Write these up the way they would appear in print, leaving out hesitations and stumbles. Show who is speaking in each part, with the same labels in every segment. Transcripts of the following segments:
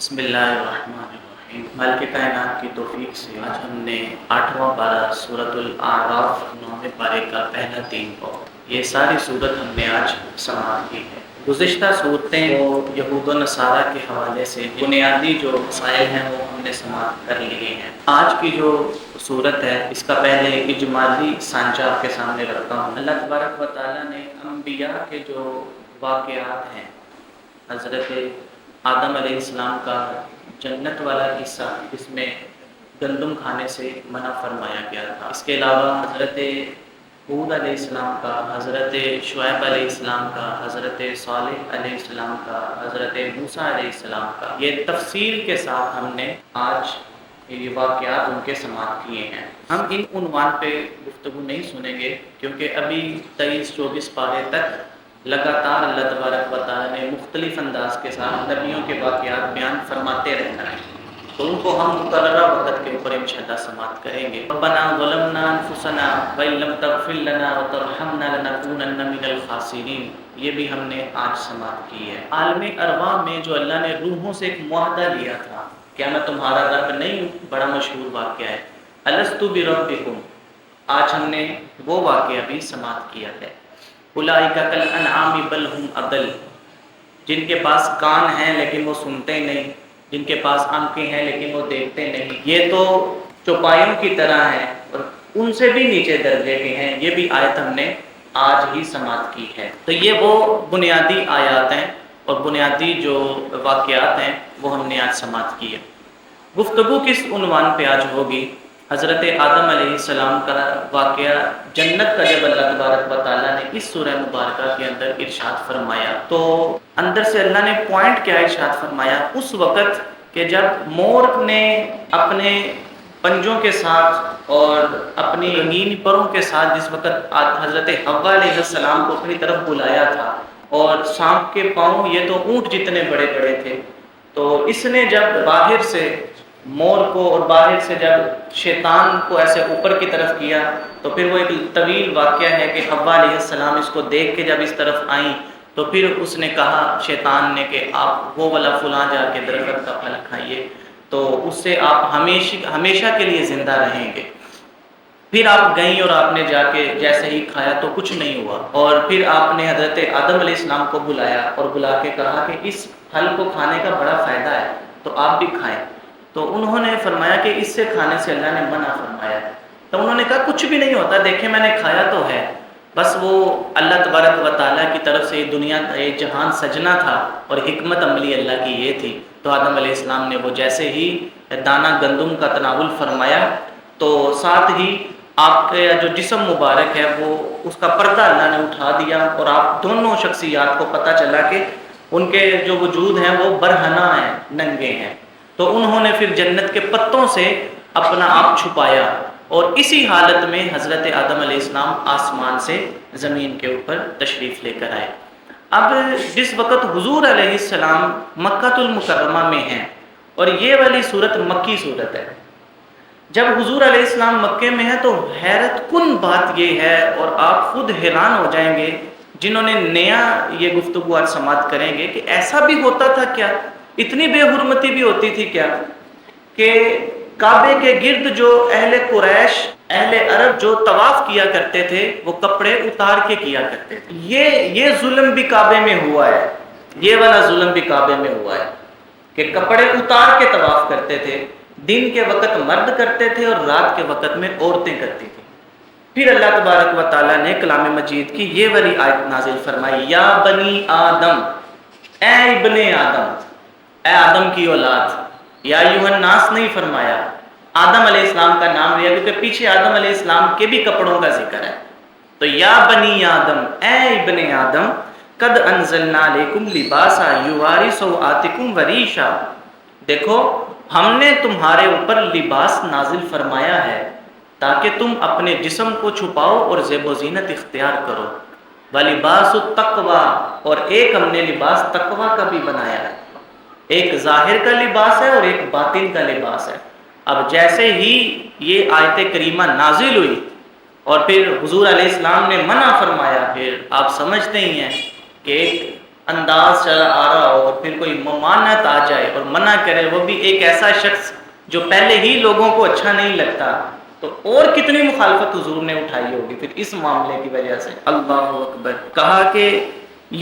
Speaker 1: بسم اللہ الرحمن الرحیم۔ مالک کائنات کی توفیق سے آج ہم نے 8واں پارہ سورۃ الاعراف 9ویں پارے کا پہلا 3 پاؤں، یہ ساری صورت ہم نے آج سماعت کی ہے۔ گزشتہ صورتیں وہ یہود و نصارہ کے حوالے سے بنیادی جو مسائل ہیں وہ ہم نے سماعت کر لیے ہیں۔ آج کی جو صورت ہے اس کا پہلے اجمالی سانچہ آپ کے سامنے رکھتا ہوں۔ اللہ تبارک و تعالیٰ نے انبیاء کے جو واقعات ہیں، حضرت آدم علیہ السلام کا جنت والا حصہ جس میں گندم کھانے سے منع فرمایا گیا تھا، اس کے علاوہ حضرت ہود علیہ السلام کا، حضرت شعیب علیہ السلام کا، حضرت صالح علیہ السلام کا، حضرت موسیٰ علیہ السلام کا، یہ تفصیل کے ساتھ ہم نے آج یہ واقعات ان کے سماعت کیے ہیں۔ ہم ان عنوان پہ گفتگو نہیں سنیں گے کیونکہ ابھی 23-24 پارے تک لگاتار اللہ تبارک و تعالیٰ نے مختلف انداز کے ساتھ نبیوں کے واقعات بیان فرماتے رہنا ہے، تو ان کو ہم مقررہ وقت کے اوپر انشاءاللہ سماعت کریں گے۔ ربنا ظلمنا انفسنا وان لم تغفر لنا وترحمنا لنکونن من الخاسرین، یہ بھی ہم نے آج سماعت کی ہے۔ عالم ارواح میں جو اللہ نے روحوں سے ایک معاہدہ لیا تھا، کیا میں تمہارا رب نہیں ہوں، بڑا مشہور واقعہ ہے، الست بربکم، آج ہم نے وہ واقعہ بھی سماعت کیا ہے۔ اولئک کالانعام بل ہم اضل، جن کے پاس کان ہیں لیکن وہ سنتے نہیں، جن کے پاس آنکھیں ہیں لیکن وہ دیکھتے نہیں، یہ تو چوپایوں کی طرح ہیں اور ان سے بھی نیچے درجے کے ہیں۔ یہ بھی آیت ہم نے آج ہی سماعت کی ہے۔ تو یہ وہ بنیادی آیات ہیں اور بنیادی جو واقعات ہیں وہ ہم نے آج سماعت کی ہے۔ گفتگو کس عنوان پہ آج ہوگی؟ حضرت آدم علیہ السلام کا واقعہ جنت کا جب اللہ تبارک و تعالیٰ نے اس سورہ مبارکہ کے اندر ارشاد فرمایا تو اندر سے اللہ نے پوائنٹ کیا ارشاد فرمایا؟ اس وقت کہ جب مور نے اپنے پنجوں کے ساتھ اور اپنی رنگین پروں کے ساتھ جس وقت حضرت حوا علیہ السلام کو اپنی طرف بلایا تھا، اور سانپ کے پاؤں یہ تو اونٹ جتنے بڑے بڑے تھے، تو اس نے جب باہر سے مور کو اور باہر سے جب شیطان کو ایسے اوپر کی طرف کیا تو پھر وہ ایک طویل واقعہ ہے کہ حوا علیہ السلام اس کو دیکھ کے جب اس طرف آئیں تو پھر اس نے کہا شیطان نے کہ آپ وہ والا فلاں جا کے درخت کا پھل کھائیے تو اس سے آپ ہمیشہ کے لیے زندہ رہیں گے۔ پھر آپ گئیں اور آپ نے جا کے جیسے ہی کھایا تو کچھ نہیں ہوا، اور پھر آپ نے حضرت آدم علیہ السلام کو بلایا اور بلا کے کہا کہ اس پھل کو کھانے کا بڑا فائدہ ہے تو آپ بھی کھائیں، تو انہوں نے فرمایا کہ اس سے کھانے سے اللہ نے منع فرمایا ہے۔ تو انہوں نے کہا کچھ بھی نہیں ہوتا، دیکھیں میں نے کھایا تو ہے، بس وہ اللہ تبارک و تعالیٰ کی طرف سے یہ جہان سجنا تھا اور حکمت عملی اللہ کی یہ تھی۔ تو آدم علیہ السلام نے وہ جیسے ہی دانہ گندم کا تناول فرمایا تو ساتھ ہی آپ کا جو جسم مبارک ہے وہ اس کا پردہ اللہ نے اٹھا دیا، اور آپ دونوں شخصیات کو پتہ چلا کہ ان کے جو وجود ہیں وہ برہنہ ہیں، ننگے ہیں۔ تو انہوں نے پھر جنت کے پتوں سے اپنا آپ چھپایا، اور اسی حالت میں حضرت آدم علیہ السلام آسمان سے زمین کے اوپر تشریف لے کر آئے۔ اب جس وقت حضور علیہ السلام مکہ المکرمہ میں ہیں، اور یہ والی صورت مکی صورت ہے، جب حضور علیہ السلام مکے میں ہیں تو حیرت کن بات یہ ہے، اور آپ خود حیران ہو جائیں گے جنہوں نے نیا یہ گفتگو آج سماعت کریں گے کہ ایسا بھی ہوتا تھا کیا، اتنی بے حرمتی بھی ہوتی تھی کیا کہ کعبے کے گرد جو اہل قریش، اہل عرب جو طواف کیا کرتے تھے وہ کپڑے اتار کے کیا کرتے تھے۔ یہ ظلم بھی کعبے میں ہوا ہے، یہ والا ظلم بھی کعبے میں ہوا ہے کہ کپڑے اتار کے طواف کرتے تھے، دن کے وقت مرد کرتے تھے اور رات کے وقت میں عورتیں کرتی تھیں۔ پھر اللہ تبارک و تعالیٰ نے کلام مجید کی یہ والی آیت نازل فرمائی، یا بنی آدم، اے ابن آدم، اے آدم کی اولاد، یا ایھا الناس نہیں فرمایا، آدم علیہ السلام کا نام لیا کیونکہ پیچھے آدم علیہ السلام کے بھی کپڑوں کا ذکر ہے، تو یا بنی آدم، اے ابن آدم، قد انزلنا علیکم لباسا یواری سوآتکم وریشا، دیکھو ہم نے تمہارے اوپر لباس نازل فرمایا ہے تاکہ تم اپنے جسم کو چھپاؤ اور زیب و زینت اختیار کرو، وَلِبَاسُ التَّقْوَىٰ، اور ایک ہم نے لباس تقوی کا بھی بنایا ہے، ایک ظاہر کا لباس ہے اور ایک باطن کا لباس ہے۔ اب جیسے ہی یہ آیت کریمہ نازل ہوئی اور پھر حضور علیہ السلام نے منع فرمایا، پھر آپ سمجھتے ہی ہیں کہ ایک انداز چلا آ رہا ہو اور پھر کوئی ممانعت آ جائے اور منع کرے، وہ بھی ایک ایسا شخص جو پہلے ہی لوگوں کو اچھا نہیں لگتا، تو اور کتنی مخالفت حضور نے اٹھائی ہوگی پھر اس معاملے کی وجہ سے۔ اللہ اکبر۔ کہا کہ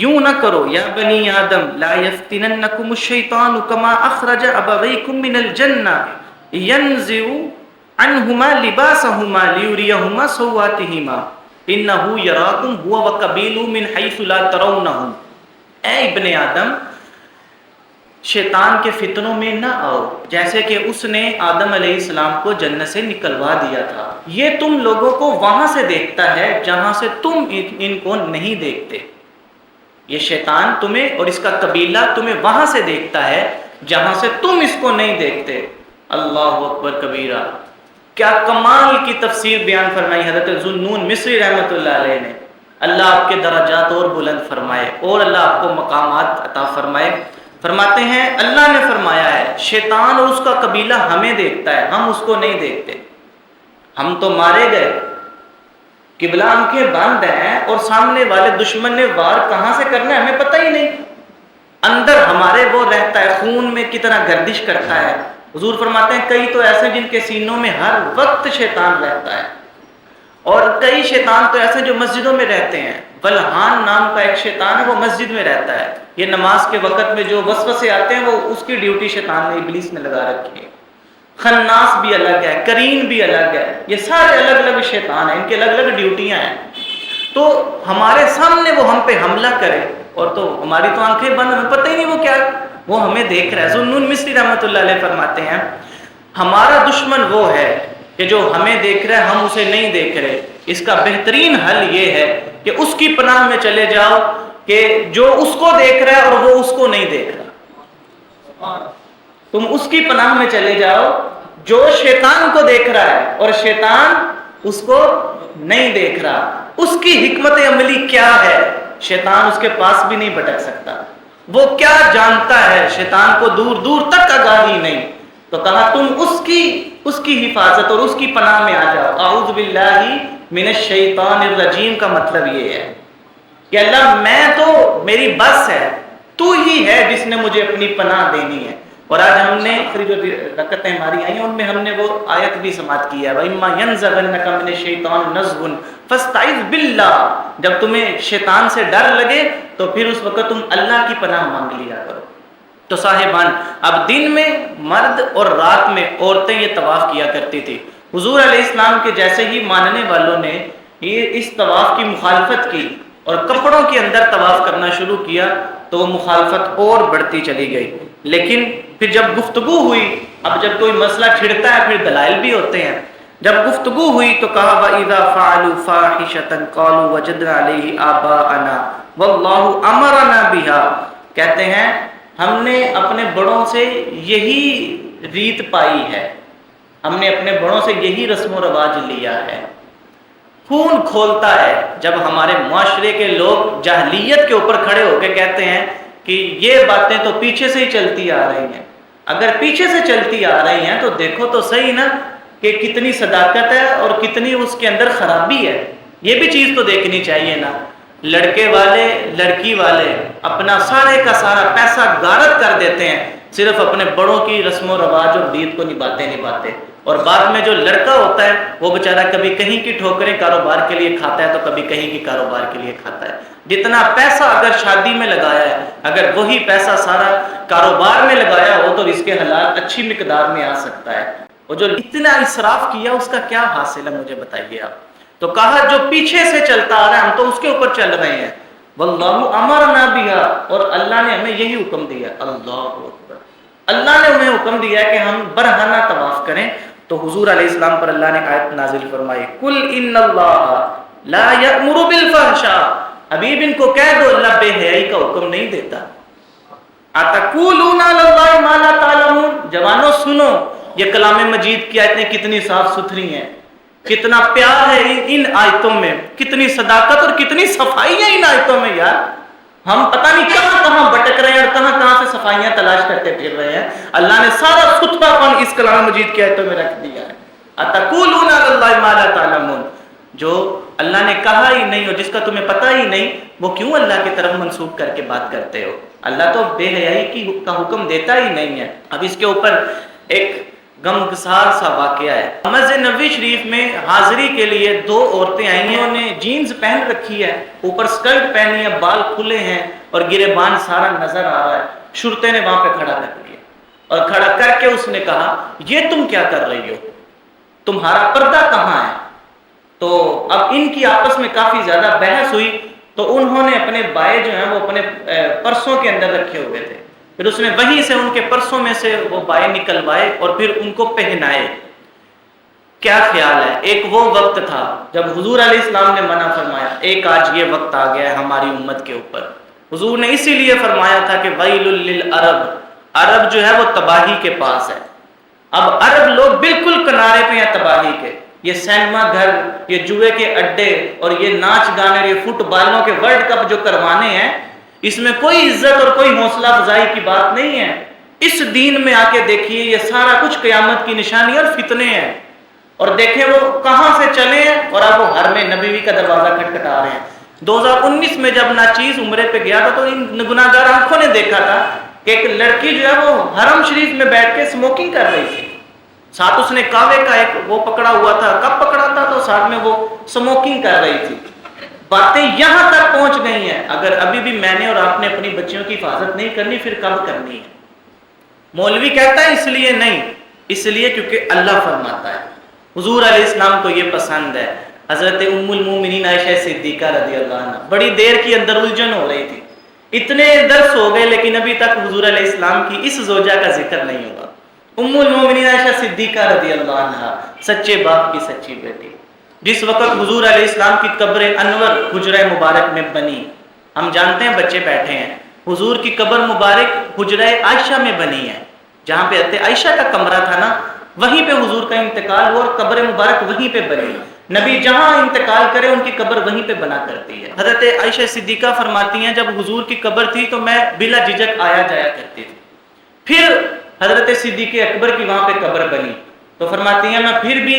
Speaker 1: یوں نہ کرو یا بنی آدم لا یفتننکم الشیطان کما اخرج ابویکم من الجنہ ینزع عنہما لباسہما لیریہما سوآتہما انہ یراکم هو وقبیلہ من حیث لا ترونہم۔ اے ابن آدم، شیطان کے فتنوں میں نہ آؤ، جیسے کہ اس نے آدم علیہ السلام کو جنت سے نکلوا دیا تھا۔ یہ تم لوگوں کو وہاں سے دیکھتا ہے جہاں سے تم ان کو نہیں دیکھتے۔ یہ شیطان تمہیں اور اس کا قبیلہ تمہیں وہاں سے دیکھتا ہے جہاں سے تم اس کو نہیں دیکھتے۔ اللہ اکبر کبیرہ۔ کیا کمال کی تفسیر بیان فرمائی حضرت ذوالنون مصری رحمۃ اللہ علیہ نے۔ اللہ آپ کے درجات اور بلند فرمائے اور اللہ آپ کو مقامات عطا فرمائے۔ فرماتے ہیں اللہ نے فرمایا ہے شیطان اور اس کا قبیلہ ہمیں دیکھتا ہے، ہم اس کو نہیں دیکھتے۔ ہم تو مارے گئے، قبلہ آنکھیں بند ہیں اور سامنے والے دشمن نے وار کہاں سے کرنا ہے ہمیں پتہ ہی نہیں۔ اندر ہمارے وہ رہتا ہے، خون میں کتنا گردش کرتا ہے۔ حضور فرماتے ہیں کئی تو ایسے جن کے سینوں میں ہر وقت شیطان رہتا ہے، اور کئی شیطان تو ایسے جو مسجدوں میں رہتے ہیں۔ بلحان نام کا ایک شیطان ہے، وہ مسجد میں رہتا ہے۔ یہ نماز کے وقت میں جو وسوسے آتے ہیں وہ اس کی ڈیوٹی شیطان نے ابلیس نے لگا رکھی ہے۔ خناس بھی الگ ہے، کرین بھی الگ ہے، یہ سارے الگ الگ شیطان ہیں، ان کی الگ الگ ڈیوٹیاں ہیں۔ تو ہمارے سامنے وہ ہم پہ حملہ کرے اور تو ہماری تو آنکھیں بند، ہمیں پتہ ہی نہیں وہ کیا، وہ ہمیں دیکھ رہا ہے۔ ذوالنون مصری رحمۃ اللہ علیہ فرماتے ہیں ہمارا دشمن وہ ہے کہ جو ہمیں دیکھ رہا ہے ہم اسے نہیں دیکھ رہے۔ اس کا بہترین حل یہ ہے کہ اس کی پناہ میں چلے جاؤ کہ جو اس کو دیکھ رہا ہے اور وہ اس کو نہیں دیکھ رہا۔ تم اس کی پناہ میں چلے جاؤ جو شیطان کو دیکھ رہا ہے اور شیطان اس کو نہیں دیکھ رہا۔ اس کی حکمت عملی کیا ہے شیطان اس کے پاس بھی نہیں بھٹک سکتا۔ وہ کیا جانتا ہے شیطان کو دور دور تک آگاہی نہیں۔ تو کہا تم اس کی حفاظت اور اس کی پناہ میں آ جاؤ۔ اعوذ باللہ من الشیطان الرجیم کا مطلب یہ ہے کہ اللہ میں تو میری بس ہے، تو ہی ہے جس نے مجھے اپنی پناہ دینی ہے۔ اور آج ہم نے جو رکعتیں ہماری آئی ہیں ان میں ہم نے وہ آیت بھی سماعت کی ہے وَإِمَّا يَنزَغَنَّكَ مِنَ الشَّيْطَانِ نَزْغٌ فَاسْتَعِذْ بِاللَّهِ۔ جب تمہیں شیطان سے ڈر لگے تو پھر اس وقت تم اللہ کی پناہ مانگ لیا کرو۔ تو صاحبان اب دن میں مرد اور رات میں عورتیں یہ طواف کیا کرتی تھی۔ حضور علیہ السلام کے جیسے ہی ماننے والوں نے یہ اس طواف کی مخالفت کی اور کپڑوں کے اندر طواف کرنا شروع کیا تو وہ مخالفت اور بڑھتی چلی گئی۔ لیکن پھر جب گفتگو ہوئی، اب جب کوئی مسئلہ چھڑتا ہے پھر دلائل بھی ہوتے ہیں، جب گفتگو ہوئی تو کہا وَإِذَا فَعَلُوا فَاحِشَةً قَالُوا وَجَدْنَا عَلَيْهِ آبَاءَنَا وَاللَّهُ أَمَرَنَا بِهَا۔ کہتے ہیں ہم نے اپنے بڑوں سے یہی ریت پائی ہے، ہم نے اپنے بڑوں سے یہی رسم و رواج لیا ہے۔ خون کھولتا ہے جب ہمارے معاشرے کے لوگ جاہلیت کے اوپر کھڑے ہو کے کہتے ہیں کہ یہ باتیں تو پیچھے سے ہی چلتی آ رہی ہیں۔ اگر پیچھے سے چلتی آ رہی ہیں تو دیکھو تو صحیح نا کہ کتنی صداقت ہے اور کتنی اس کے اندر خرابی ہے، یہ بھی چیز تو دیکھنی چاہیے نا۔ لڑکے والے لڑکی والے اپنا سارے کا سارا پیسہ غارت کر دیتے ہیں صرف اپنے بڑوں کی رسم و رواج اور دید کو نبھاتے، اور بعد میں جو لڑکا ہوتا ہے وہ بیچارہ کبھی کہیں کی ٹھوکریں کاروبار کے لیے کھاتا ہے تو کبھی کہیں کی کاروبار کے لیے کھاتا ہے۔ جتنا پیسہ اگر شادی میں لگایا ہے اگر وہی پیسہ سارا کاروبار میں لگایا ہو تو اس کے حلال اچھی مقدار میں آ سکتا ہے، اور جو اتنا اسراف کیا اس کا کیا حاصل ہے مجھے بتائیے آپ۔ تو کہا جو پیچھے سے چلتا آ رہا ہے ہم تو اس کے اوپر چل رہے ہیں۔ واللہ امرنا بہا، اور اللہ نے ہمیں یہی حکم دیا۔ اللہ اکبر، اللہ نے ہمیں حکم دیا کہ ہم برہنہ طواف کریں۔ تو حضور علیہ السلام پر اللہ نے آیت نازل فرمائی قل ان اللہ لا یأمر بالفحشاء، حبیب ان کو کہہ دو اللہ بے حیائی کا حکم نہیں دیتا۔ اتقولون علی اللہ ما لا تعلمون، جوانوں سنو یہ کلام مجید کی آیتیں کتنی صاف ستھری ہیں، کتنا پیار ہے ان آیتوں میں، کتنی صداقت اور کتنی صفائی ہے ان آیتوں میں۔ یار ہم پتہ نہیں کہاں کہاں بھٹک رہے ہیں اور کہاں کہاں سے صفائیاں تلاش کرتے پھر رہے ہیں۔ اللہ نے سارا ستھرا پن اس کلام مجید کی آیتوں میں رکھ دیا ہے۔ اتقولون علی اللہ ما لا تعلمون، جو اللہ نے کہا ہی نہیں اور جس کا تمہیں پتہ ہی نہیں، وہ کیوں اللہ کی طرف منسوب کر کے بات کرتے ہو؟ اللہ تو بے حیائی کا حکم دیتا ہی نہیں ہے۔ اب اس کے اوپر ایک غمگسار سا واقعہ ہے۔ مسجد نبوی شریف میں حاضری کے لیے 2 عورتیں آئی ہیں، انہوں نے جینز پہن رکھی ہے، اوپر سکرٹ پہنی ہے، بال کھلے ہیں اور گریبان سارا نظر آ رہا ہے۔ شرطے نے وہاں پہ کھڑا کر دیا اور کھڑا کر کے اس نے کہا یہ تم کیا کر رہی ہو، تمہارا پردہ کہاں ہے؟ تو اب ان کی آپس میں کافی زیادہ بحث ہوئی، تو انہوں نے اپنے بائے جو ہیں وہ اپنے پرسوں کے اندر رکھے ہوئے تھے، پھر اس نے وہیں سے ان کے پرسوں میں سے وہ بائے نکلوائے اور پھر ان کو پہنائے۔ کیا خیال ہے؟ ایک وہ وقت تھا جب حضور علیہ السلام نے منع فرمایا، ایک آج یہ وقت آ گیا ہے ہماری امت کے اوپر۔ حضور نے اسی لیے فرمایا تھا کہ ویل للعرب، عرب جو ہے وہ تباہی کے پاس ہے۔ اب عرب لوگ بالکل کنارے پہ ہیں تباہی کے، یہ سینما گھر، یہ جوئے کے اڈے اور یہ ناچ گانے، یہ فٹ بالوں کے ورلڈ کپ جو کروانے ہیں، اس میں کوئی عزت اور کوئی حوصلہ افزائی کی بات نہیں ہے۔ اس دین میں آ کے دیکھیے یہ سارا کچھ قیامت کی نشانی اور فتنے ہیں، اور دیکھیں وہ کہاں سے چلے ہیں، اور اب وہ حرم نبوی کا دروازہ کھٹکھٹا رہے ہیں۔ 2019 میں جب ناچیز عمرے پہ گیا تھا تو ان گناہگار آنکھوں نے دیکھا تھا کہ ایک لڑکی جو ہے وہ حرم شریف میں بیٹھ کے اسموکنگ کر رہی تھی، ساتھ اس نے کعبے کا ایک وہ پکڑا ہوا تھا، کب پکڑا تھا تو ساتھ میں وہ اسموکنگ کر رہی تھی۔ باتیں یہاں تک پہنچ گئی ہیں، اگر ابھی بھی میں نے اور آپ نے اپنی بچیوں کی حفاظت نہیں کرنی پھر کب کرنی ہے؟ مولوی کہتا ہے اس لیے نہیں، اس لیے کیونکہ اللہ فرماتا ہے، حضور علیہ السلام کو یہ پسند ہے۔ حضرت ام المومنین عائشہ صدیقہ رضی اللہ عنہ بڑی دیر کی اندر الجھن ہو رہی تھی، اتنے درس ہو گئے لیکن ابھی تک حضور علیہ السلام کی اس زوجہ کا ذکر نہیں ہوا۔ ام المومنین عائشہ صدیقہ رضی اللہ عنہ، سچے باپ کی سچی بیٹی، جس وقت حضور علیہ السلام کی قبر انور حجرہ مبارک میں بنی، ہم جانتے ہیں بچے بیٹھے ہیں، حضور کی قبر مبارک حجرہ عائشہ میں بنی ہے، جہاں پہ حضرت عائشہ کا کمرہ تھا نا، وہیں پہ حضور کا انتقال ہوا اور قبر مبارک وہیں پہ بنی۔ نبی جہاں انتقال کرے ان کی قبر وہیں پہ بنا کرتی ہے۔ حضرت عائشہ صدیقہ فرماتی ہیں جب حضور کی قبر تھی تو میں بلا جھجک آیا جایا کرتی تھی، پھر حضرت صدیق اکبر کی وہاں پہ قبر بنی تو فرماتی ہیں میں پھر بھی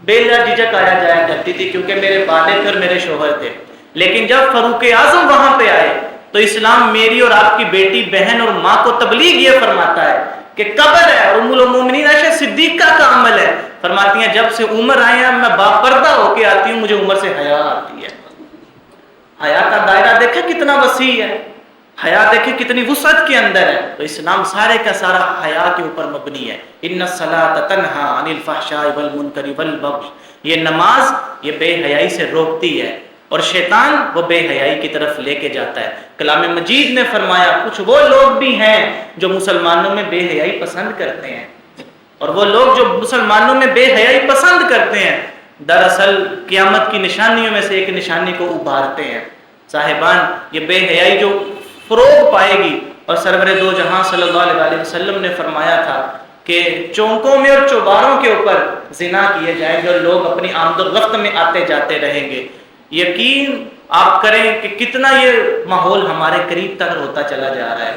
Speaker 1: بلا جھجک آیا جایا کرتی تھی کیونکہ میرے والد اور میرے شوہر تھے، لیکن جب فاروق اعظم وہاں پہ آئے تو اسلام میری اور آپ کی بیٹی بہن اور ماں کو تبلیغ یہ فرماتا ہے کہ قبر ہے، ام المومنین عائشہ صدیقہ کا عمل ہے۔ فرماتی ہیں جب سے عمر آئے ہیں میں باپردہ ہو کے آتی ہوں، مجھے عمر سے حیا آتی ہے۔ حیا کا دائرہ دیکھیں کتنا وسیع ہے، حیا دیکھیں کتنی وسعت کے اندر ہے، تو اسلام سارے کا سارا حیا کے اوپر مبنی ہے۔ ان الصلاۃ تنہی عن الفحشاء والمنکر والبغی، یہ نماز یہ بے حیائی سے روکتی ہے اور شیطان وہ بے حیائی کی طرف لے کے جاتا ہے۔ کلام مجید نے فرمایا کچھ وہ لوگ بھی ہیں جو مسلمانوں میں بے حیائی پسند کرتے ہیں، اور وہ لوگ جو مسلمانوں میں بے حیائی پسند کرتے ہیں دراصل قیامت کی نشانیوں میں سے ایک نشانی کو ابھارتے ہیں۔ صاحبان یہ بے حیائی جو فروغ پائے گی، اور سرور دو جہاں صلی اللہ علیہ وسلم نے فرمایا تھا کہ چونکوں میں اور چوباروں کے اوپر زنا کیے جائیں گے اور لوگ اپنی آمد و رفت میں آتے جاتے رہیں گے۔ یقین آپ کریں کہ کتنا یہ ماحول ہمارے قریب تک ہوتا چلا جا رہا ہے۔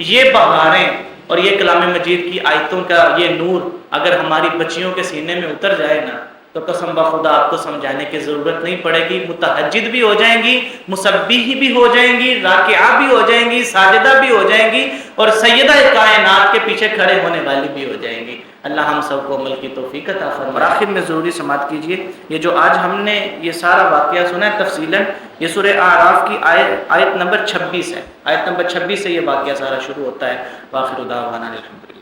Speaker 1: یہ بہاریں اور یہ کلام مجید کی آیتوں کا یہ نور اگر ہماری بچیوں کے سینے میں اتر جائے نا تو قسم بخدا آپ کو سمجھانے کی ضرورت نہیں پڑے گی، متہجد بھی ہو جائیں گی، مسبح بھی ہو جائیں گی، راکعہ بھی ہو جائیں گی، ساجدہ بھی ہو جائیں گی، اور سیدہ کائنات کے پیچھے کھڑے ہونے والی بھی ہو جائیں گی۔ اللہ ہم سب کو عمل کی توفیق عطا فرمائے۔ اور آخر میں ضروری سماعت کیجئے، یہ جو آج ہم نے یہ سارا واقعہ سنا ہے تفصیلاً، یہ سورہ اعراف کی آیت نمبر 26 ہے، آیت نمبر 26 سے یہ واقعہ سارا شروع ہوتا ہے۔ وآخر دعوانا الحمدللہ۔